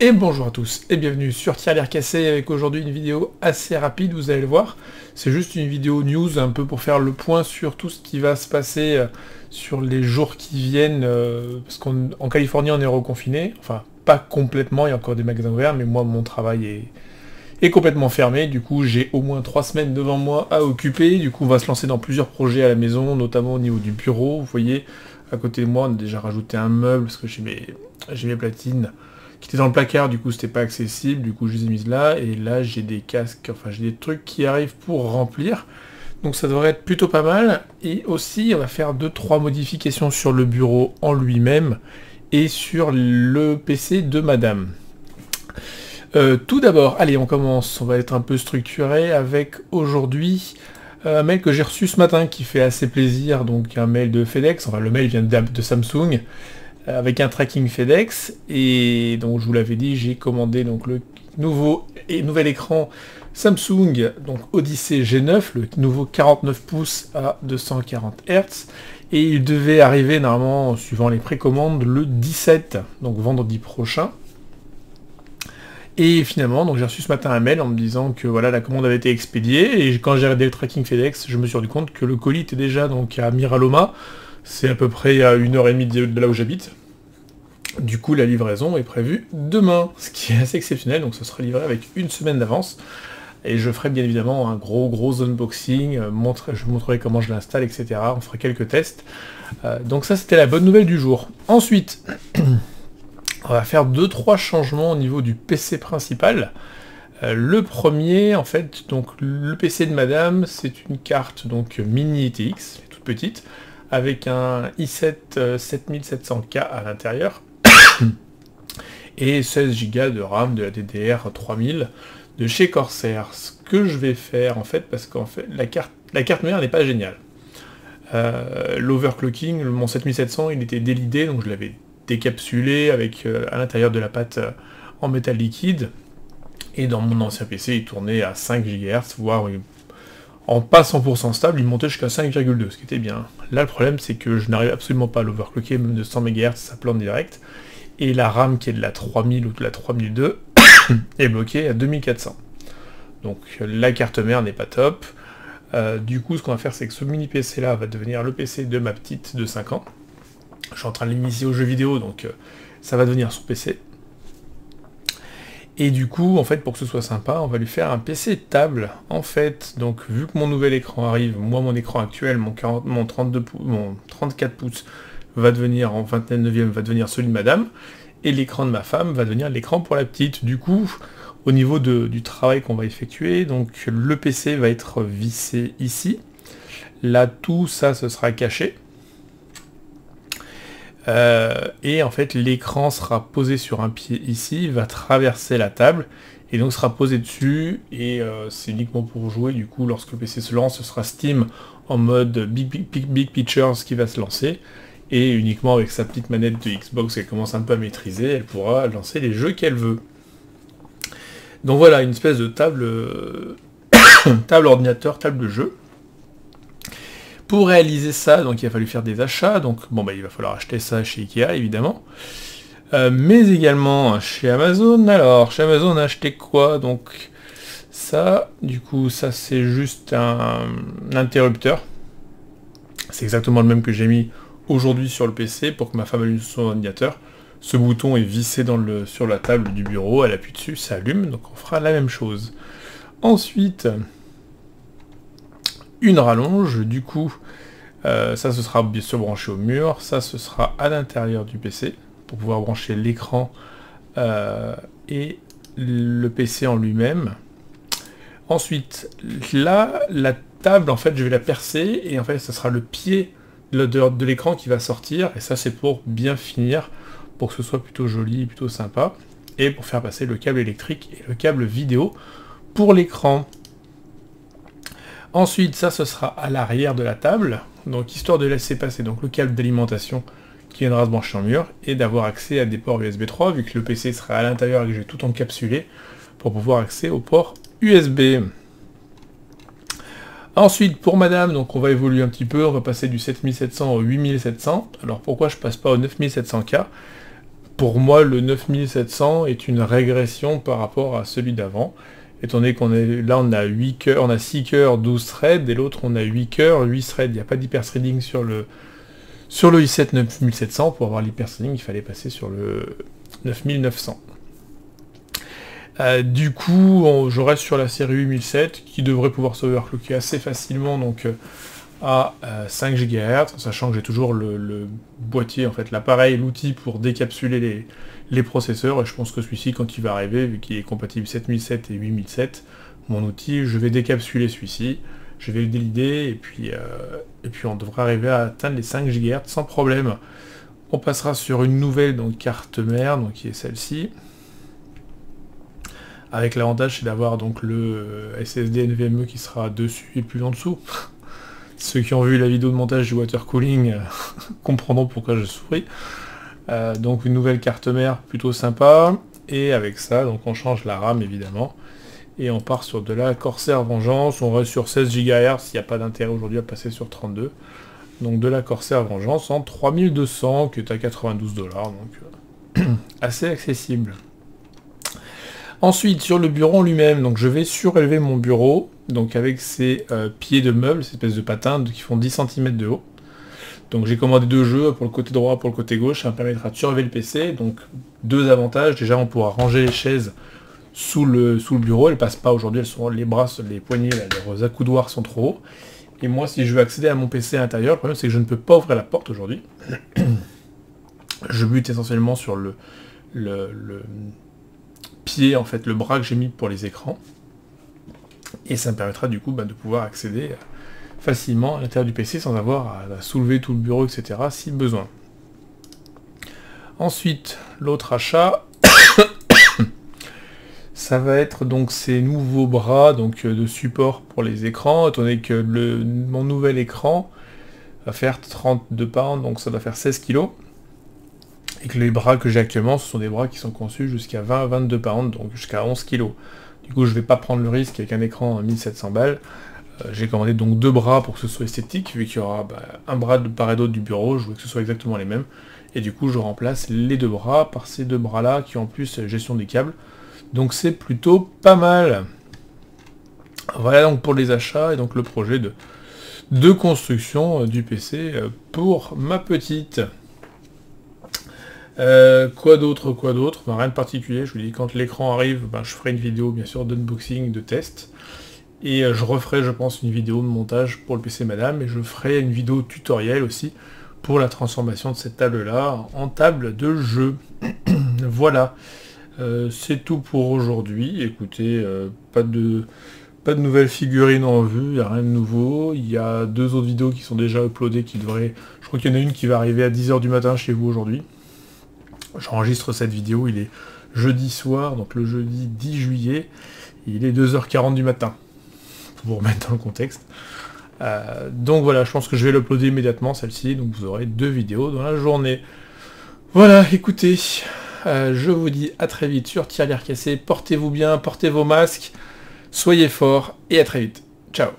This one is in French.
Et bonjour à tous et bienvenue sur Tirelire Cassé avec aujourd'hui une vidéo assez rapide, vous allez le voir. C'est juste une vidéo news un peu pour faire le point sur tout ce qui va se passer sur les jours qui viennent, parce qu'en Californie on est reconfiné, enfin pas complètement, il y a encore des magasins ouverts, mais moi mon travail est complètement fermé, du coup j'ai au moins 3 semaines devant moi à occuper, du coup on va se lancer dans plusieurs projets à la maison, notamment au niveau du bureau. Vous voyez, à côté de moi on a déjà rajouté un meuble, parce que j'ai mes platines qui étaient dans le placard, du coup c'était pas accessible, du coup je les ai mises là, et là j'ai des casques, enfin j'ai des trucs qui arrivent pour remplir, donc ça devrait être plutôt pas mal. Et aussi on va faire 2-3 modifications sur le bureau en lui-même, et sur le PC de madame. Tout d'abord, allez on commence, on va être un peu structuré avec aujourd'hui un mail que j'ai reçu ce matin qui fait assez plaisir, donc un mail de FedEx, enfin le mail vient de Samsung, avec un tracking FedEx, et donc je vous l'avais dit, j'ai commandé donc le nouvel écran Samsung, donc Odyssey G9, le nouveau 49 pouces à 240 Hz, et il devait arriver normalement, suivant les précommandes, le 17, donc vendredi prochain. Et finalement, donc j'ai reçu ce matin un mail en me disant que voilà, la commande avait été expédiée, et quand j'ai regardé le tracking FedEx, je me suis rendu compte que le colis était déjà donc à Miraloma, c'est à peu près à 1h30 de là où j'habite. Du coup, la livraison est prévue demain, ce qui est assez exceptionnel, donc ça sera livré avec une semaine d'avance. Et je ferai bien évidemment un gros unboxing, je vous montrerai comment je l'installe, etc. On fera quelques tests. Donc ça, c'était la bonne nouvelle du jour. Ensuite, on va faire 2-3 changements au niveau du PC principal. Le premier, en fait, donc le PC de madame, c'est une carte donc mini ITX, toute petite, avec un i7 7700K à l'intérieur, et 16 Go de RAM de la DDR3000 de chez Corsair. Ce que je vais faire, en fait, parce qu'en fait, la carte mère n'est pas géniale. L'overclocking, mon 7700, il était délidé, donc je l'avais décapsulé avec à l'intérieur de la pâte en métal liquide, et dans mon ancien PC, il tournait à 5 GHz, voire en pas 100% stable, il montait jusqu'à 5,2, ce qui était bien. Là, le problème, c'est que je n'arrive absolument pas à l'overclocker, même de 100 MHz, ça plante direct. Et la RAM, qui est de la 3000 ou de la 3002, est bloquée à 2400. Donc, la carte mère n'est pas top. Du coup, ce qu'on va faire, c'est que ce mini PC-là va devenir le PC de ma petite de 5 ans. Je suis en train de l'initier aux jeux vidéo, donc ça va devenir son PC. Et du coup, en fait, pour que ce soit sympa, on va lui faire un PC table. En fait, donc vu que mon nouvel écran arrive, moi mon écran actuel, mon 34 pouces va devenir en 29e, va devenir celui de madame, et l'écran de ma femme va devenir l'écran pour la petite. Du coup, au niveau du travail qu'on va effectuer, donc le PC va être vissé ici. Là, tout ça, ce sera caché. Et en fait l'écran sera posé sur un pied ici, va traverser la table et donc sera posé dessus, et c'est uniquement pour jouer. Du coup, lorsque le PC se lance, ce sera Steam en mode Big Pictures qui va se lancer, et uniquement avec sa petite manette de Xbox qu'elle commence un peu à maîtriser, elle pourra lancer les jeux qu'elle veut. Donc voilà, une espèce de table table ordinateur, table de jeu. Pour réaliser ça, donc il a fallu faire des achats, donc bon bah il va falloir acheter ça chez Ikea évidemment, mais également chez Amazon. Alors chez Amazon on a acheté quoi? Donc ça, du coup ça c'est juste un interrupteur, c'est exactement le même que j'ai mis aujourd'hui sur le PC pour que ma femme allume son ordinateur. Ce bouton est vissé sur la table du bureau, elle appuie dessus, ça allume, donc on fera la même chose. Ensuite, une rallonge, du coup, ça ce sera bien sûr branché au mur, ça ce sera à l'intérieur du PC, pour pouvoir brancher l'écran et le PC en lui-même. Ensuite, là, la table, en fait, je vais la percer, et en fait, ça sera le pied de l'écran qui va sortir, et ça c'est pour bien finir, pour que ce soit plutôt joli, plutôt sympa, et pour faire passer le câble électrique et le câble vidéo pour l'écran. Ensuite, ça, ce sera à l'arrière de la table, donc histoire de laisser passer donc le câble d'alimentation qui viendra se brancher en mur, et d'avoir accès à des ports USB 3, vu que le PC sera à l'intérieur et que j'ai tout encapsulé, pour pouvoir accéder au port USB. Ensuite, pour madame, donc on va évoluer un petit peu, on va passer du 7700 au 8700. Alors pourquoi je passe pas au 9700K? pour moi, le 9700 est une régression par rapport à celui d'avant. Étant donné qu'on est là, on a 8 cœurs, on a 6 cœurs, 12 threads, et l'autre on a 8 cœurs, 8 threads. Il n'y a pas d'hyperthreading sur le i7 9700. Pour avoir l'hyperthreading, il fallait passer sur le 9900. Du coup, je reste sur la série 8007 qui devrait pouvoir s'overclocker assez facilement, donc à 5 GHz, sachant que j'ai toujours le boîtier, en fait, l'appareil, l'outil pour décapsuler les processeurs, et je pense que celui-ci, quand il va arriver, vu qu'il est compatible 7007 et 8007, mon outil, je vais décapsuler celui-ci, je vais le délider, et puis on devrait arriver à atteindre les 5 GHz sans problème. On passera sur une nouvelle donc, carte mère, donc, qui est celle-ci, avec l'avantage c'est d'avoir donc le SSD NVMe qui sera dessus et plus en dessous. Ceux qui ont vu la vidéo de montage du water cooling comprendront pourquoi je souris. Donc une nouvelle carte mère plutôt sympa, et avec ça donc on change la RAM évidemment, et on part sur de la Corsair Vengeance. On reste sur 16 GHz, il n'y a pas d'intérêt aujourd'hui à passer sur 32. Donc de la Corsair Vengeance en 3200 qui est à 92 $, donc assez accessible. Ensuite, sur le bureau en lui-même, donc je vais surélever mon bureau, donc avec ces pieds de meuble, ces espèces de patins qui font 10 cm de haut. Donc j'ai commandé 2 jeux, pour le côté droit, pour le côté gauche, ça me permettra de surélever le PC, donc 2 avantages. Déjà, on pourra ranger les chaises sous le bureau, elles passent pas aujourd'hui, elles sont les bras, les poignets, là, les accoudoirs sont trop hauts. Et moi, si je veux accéder à mon PC à l'intérieur, le problème c'est que je ne peux pas ouvrir la porte aujourd'hui. Je bute essentiellement sur le pied, en fait, le bras que j'ai mis pour les écrans, et ça me permettra du coup de pouvoir accéder facilement à l'intérieur du PC sans avoir à soulever tout le bureau, etc. si besoin. Ensuite, l'autre achat, ça va être donc ces nouveaux bras donc de support pour les écrans, étant donné que mon nouvel écran va faire 32 pounds, donc ça va faire 16 kg. Et que les bras que j'ai actuellement, ce sont des bras qui sont conçus jusqu'à 20 à 22 pounds, donc jusqu'à 11 kg. Du coup, je ne vais pas prendre le risque avec un écran à 1700 balles. J'ai commandé donc 2 bras pour que ce soit esthétique, vu qu'il y aura un bras de part et d'autre du bureau, je veux que ce soit exactement les mêmes. Et du coup, je remplace les 2 bras par ces 2 bras-là, qui ont en plus gestion des câbles. Donc c'est plutôt pas mal. Voilà donc pour les achats, et donc le projet de construction du PC pour ma petite. Quoi d'autre, rien de particulier. Je vous dis, quand l'écran arrive, je ferai une vidéo bien sûr d'unboxing, de test, et je referai, je pense, une vidéo de montage pour le PC madame, et je ferai une vidéo tutoriel aussi pour la transformation de cette table là en table de jeu. Voilà, c'est tout pour aujourd'hui. Écoutez, pas de nouvelles figurines en vue, il n'y a rien de nouveau. Il y a 2 autres vidéos qui sont déjà uploadées, qui devraient, je crois qu'il y en a une qui va arriver à 10 h du matin chez vous aujourd'hui. J'enregistre cette vidéo, il est jeudi soir, donc le jeudi 10 juillet, il est 2 h 40 du matin, pour vous remettre dans le contexte. Donc voilà, je pense que je vais l'uploader immédiatement, celle-ci, donc vous aurez 2 vidéos dans la journée. Voilà, écoutez, je vous dis à très vite sur Tirelire Cassé, portez-vous bien, portez vos masques, soyez forts, et à très vite. Ciao.